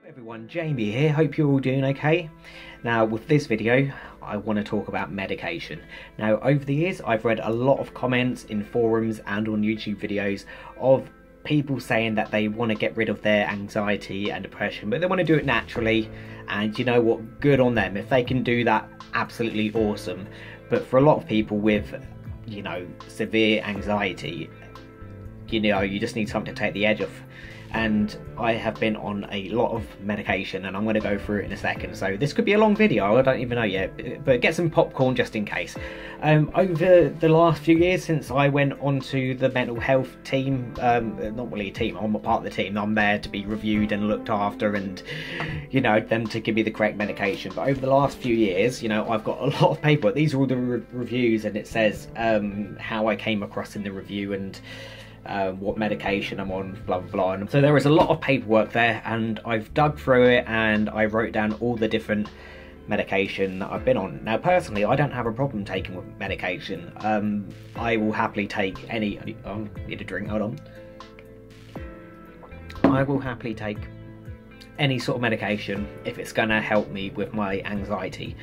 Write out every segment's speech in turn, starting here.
Everyone, Jamie here, hope you're all doing okay. Now with this video I want to talk about medication. Now over the years I've read a lot of comments in forums and on YouTube videos of people saying that they want to get rid of their anxiety and depression, but they want to do it naturally, and you know what, good on them. If they can do that, absolutely awesome. But for a lot of people with, you know, severe anxiety, you know, you just need something to take the edge off. And I have been on a lot of medication, and I'm going to go through it in a second. So this could be a long video, I don't even know yet, but get some popcorn just in case. Over the last few years since I went onto the mental health team, not really a team, I'm a part of the team, I'm there to be reviewed and looked after and, you know, them to give me the correct medication. But over the last few years, you know, I've got a lot of paperwork. These are all the reviews, and it says how I came across in the review and what medication I'm on, blah blah blah. And so there is a lot of paperwork there, and I've dug through it and I wrote down all the different medication that I've been on. Now personally I don't have a problem taking with medication. I will happily take any need a drink, hold on. I will happily take any sort of medication if it's going to help me with my anxiety.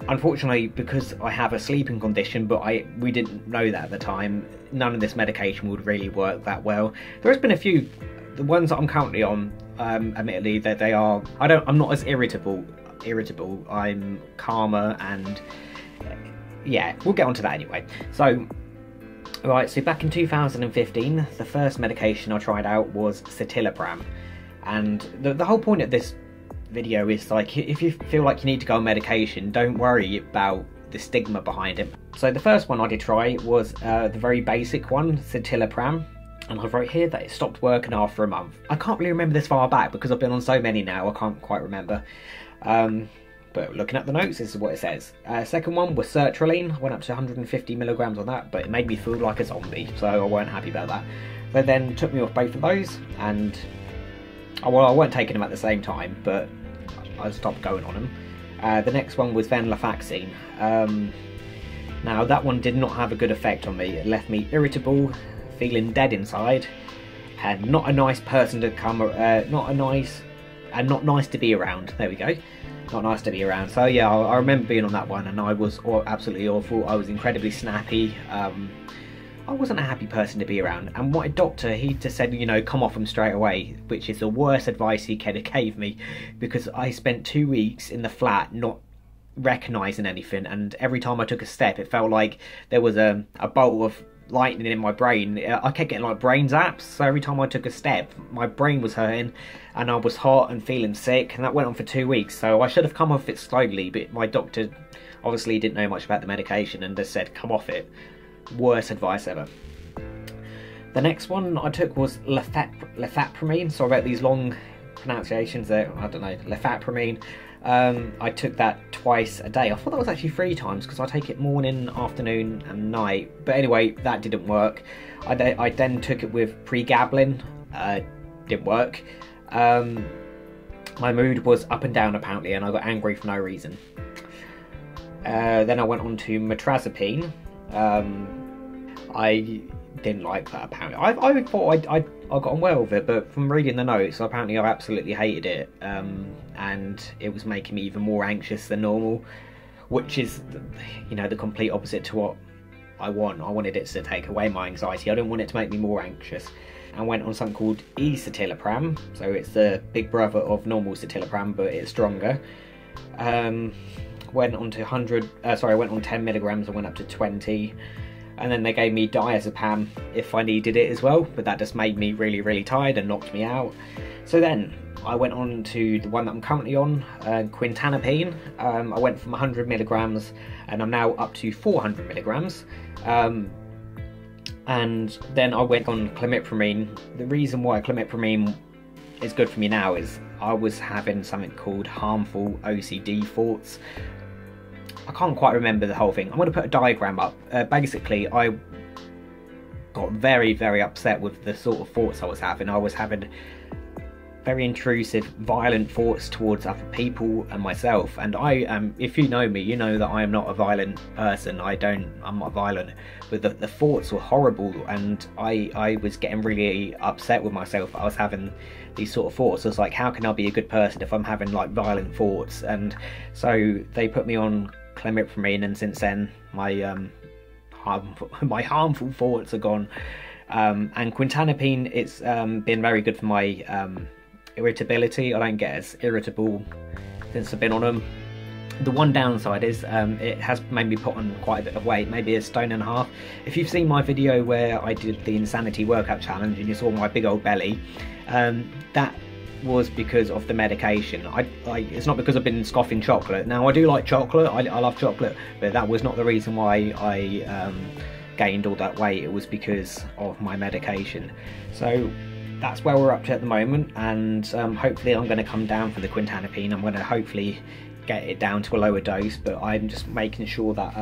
Unfortunately, because I have a sleeping condition, but we didn't know that at the time, none of this medication would really work that well. There has been a few, the ones that I'm currently on, admittedly that they are, I'm not as irritable, I'm calmer, and yeah, we'll get onto that anyway. So, right, so back in 2015, the first medication I tried out was citalopram, and the whole point of this video is, like, if you feel like you need to go on medication, don't worry about the stigma behind it. So the first one I did try was the very basic one, citalopram, and I wrote here that it stopped working after a month. I can't really remember this far back because I've been on so many now, I can't quite remember. But looking at the notes, this is what it says. Second one was sertraline. I went up to 150 milligrams on that, but it made me feel like a zombie, so I weren't happy about that. They then took me off both of those, and well, I weren't taking them at the same time, but I stopped going on them. The next one was venlafaxine. Now that one did not have a good effect on me. It left me irritable, feeling dead inside, and not a nice person to come, not nice to be around. There we go. Not nice to be around. So yeah, I remember being on that one, and I was absolutely awful. I was incredibly snappy. I wasn't a happy person to be around, and my doctor, he just said, you know, come off them straight away, which is the worst advice he could have gave me, because I spent 2 weeks in the flat not recognising anything, and every time I took a step it felt like there was a bolt of lightning in my brain. I kept getting like brain zaps, so every time I took a step my brain was hurting and I was hot and feeling sick, and that went on for 2 weeks. So I should have come off it slowly, but my doctor obviously didn't know much about the medication and just said come off it. Worst advice ever. The next one I took was lefapramine. So I wrote these long pronunciations there, I don't know, lefapramine. I took that twice a day. I thought that was actually 3 times because I take it morning, afternoon and night, but anyway, that didn't work. I then took it with pregabalin. Didn't work. My mood was up and down apparently, and I got angry for no reason. Then I went on to metrazapine. I didn't like that apparently. I thought I got on well with it, but from reading the notes apparently I absolutely hated it, and it was making me even more anxious than normal, which is, you know, the complete opposite to what I want. I wanted it to take away my anxiety, I didn't want it to make me more anxious. I went on something called escitalopram, so it's the big brother of normal citalopram, but it's stronger. Went on to I went on 10 milligrams, I went up to 20, and then they gave me diazepam if I needed it as well, but that just made me really, really tired and knocked me out. So then I went on to the one that I'm currently on, quintanapine. I went from 100 milligrams and I'm now up to 400 milligrams. And then I went on clomipramine. The reason why clomipramine is good for me now is I was having something called harmful OCD thoughts. I can't quite remember the whole thing. I'm going to put a diagram up. Basically, I got very, very upset with the sort of thoughts I was having. I was having very intrusive, violent thoughts towards other people and myself. And I am, if you know me, you know that I am not a violent person. I'm not violent, but the thoughts were horrible, and I was getting really upset with myself. I was having these sort of thoughts. I was like, how can I be a good person if I'm having like violent thoughts? And so they put me on clomipramine, and since then my harmful thoughts are gone. And quintanipine, it's been very good for my irritability. I don't get as irritable since I've been on them. The one downside is it has made me put on quite a bit of weight, maybe 1.5 stone. If you've seen my video where I did the Insanity Workout Challenge and you saw my big old belly, that was because of the medication. It's not because I've been scoffing chocolate. Now I do like chocolate, I love chocolate, but that was not the reason why I gained all that weight. It was because of my medication. So that's where we're up to at the moment, and hopefully I'm going to come down for the quintanipine. I'm going to hopefully get it down to a lower dose, but I'm just making sure that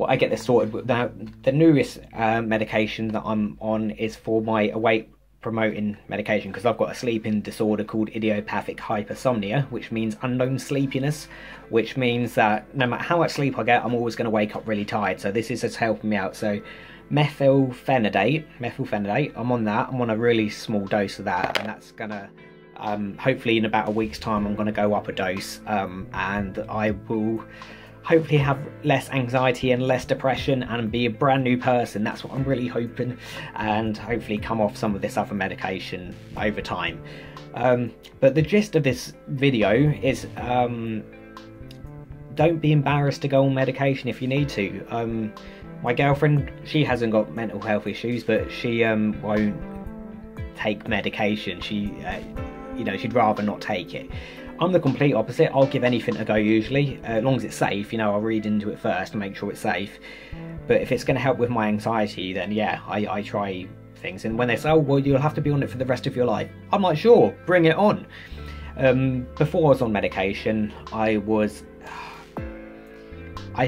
I get this sorted. Now the newest medication that I'm on is for my weight promoting medication, because I've got a sleeping disorder called idiopathic hypersomnia, which means unknown sleepiness, which means that no matter how much sleep I get, I'm always going to wake up really tired. So this is just helping me out. So methylphenidate, I'm on that. I'm on a really small dose of that, and that's gonna hopefully in about a week's time I'm going to go up a dose, and I will hopefully have less anxiety and less depression and be a brand new person. That's what I'm really hoping, and hopefully come off some of this other medication over time. But the gist of this video is don't be embarrassed to go on medication if you need to. My girlfriend, she hasn't got mental health issues, but she won't take medication. She you know, she'd rather not take it. I'm the complete opposite. I'll give anything a go usually, as long as it's safe. You know, I'll read into it first to make sure it's safe. But if it's going to help with my anxiety, then yeah, I try things. And when they say, oh, well, you'll have to be on it for the rest of your life, I'm like, sure, bring it on. Before I was on medication, I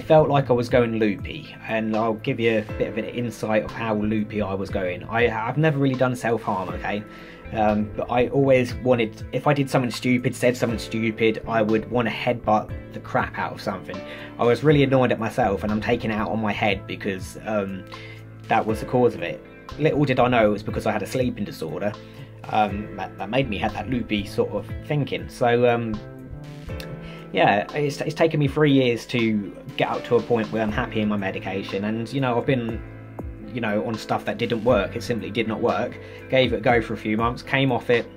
felt like I was going loopy, and I'll give you a bit of an insight of how loopy I was going. I've never really done self-harm, okay? But I always wanted, if I did something stupid, said something stupid, I would want to headbutt the crap out of something. I was really annoyed at myself, and I'm taking it out on my head because that was the cause of it. Little did I know it was because I had a sleeping disorder that made me have that loopy sort of thinking. So yeah, it's taken me 3 years to get up to a point where I'm happy in my medication, and you know, I've been, you know, on stuff that didn't work. It simply did not work. Gave it a go for a few months, came off it,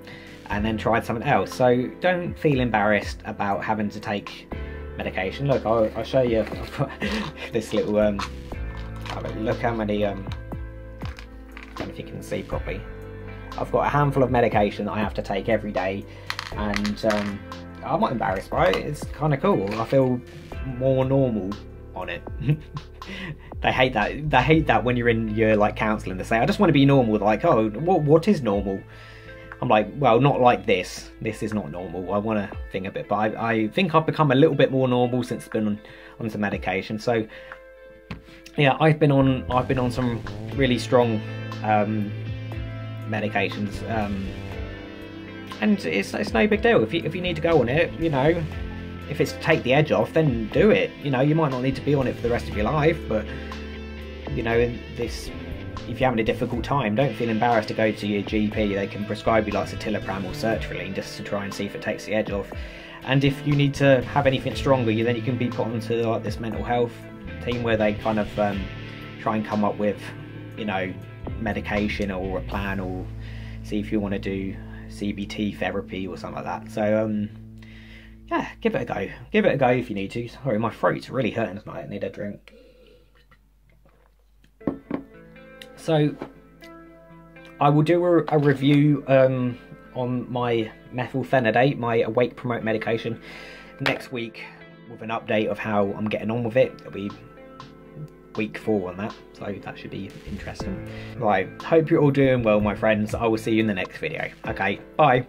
and then tried something else. So don't feel embarrassed about having to take medication. Look, I'll show you. I've got this little look how many I don't know if you can see properly. I've got a handful of medication that I have to take every day, and I'm not embarrassed by it. It's kind of cool. I feel more normal on it. They hate that. They hate that when you're in your like counselling. They say, I just want to be normal. They're like, oh, what is normal? I'm like, well, not like this. This is not normal. I want to think a bit, but I think I've become a little bit more normal since I've been on some medication. So yeah, I've been on some really strong medications, and it's no big deal. If you need to go on it, you know, if it's to take the edge off, then do it. You know, you might not need to be on it for the rest of your life, but you know, if you're having a difficult time, don't feel embarrassed to go to your GP. They can prescribe you like citalopram or sertraline just to try and see if it takes the edge off. And if you need to have anything stronger, then you can be put onto like this mental health team where they kind of try and come up with, you know, medication or a plan, or see if you want to do CBT therapy or something like that. So yeah, give it a go. Give it a go if you need to. Sorry, my throat's really hurting tonight. I need a drink. So I will do a review on my methylphenidate, my weight promote medication, next week with an update of how I'm getting on with it. It'll be week 4 on that, so that should be interesting. Right, hope you're all doing well, my friends. I will see you in the next video. Okay, bye.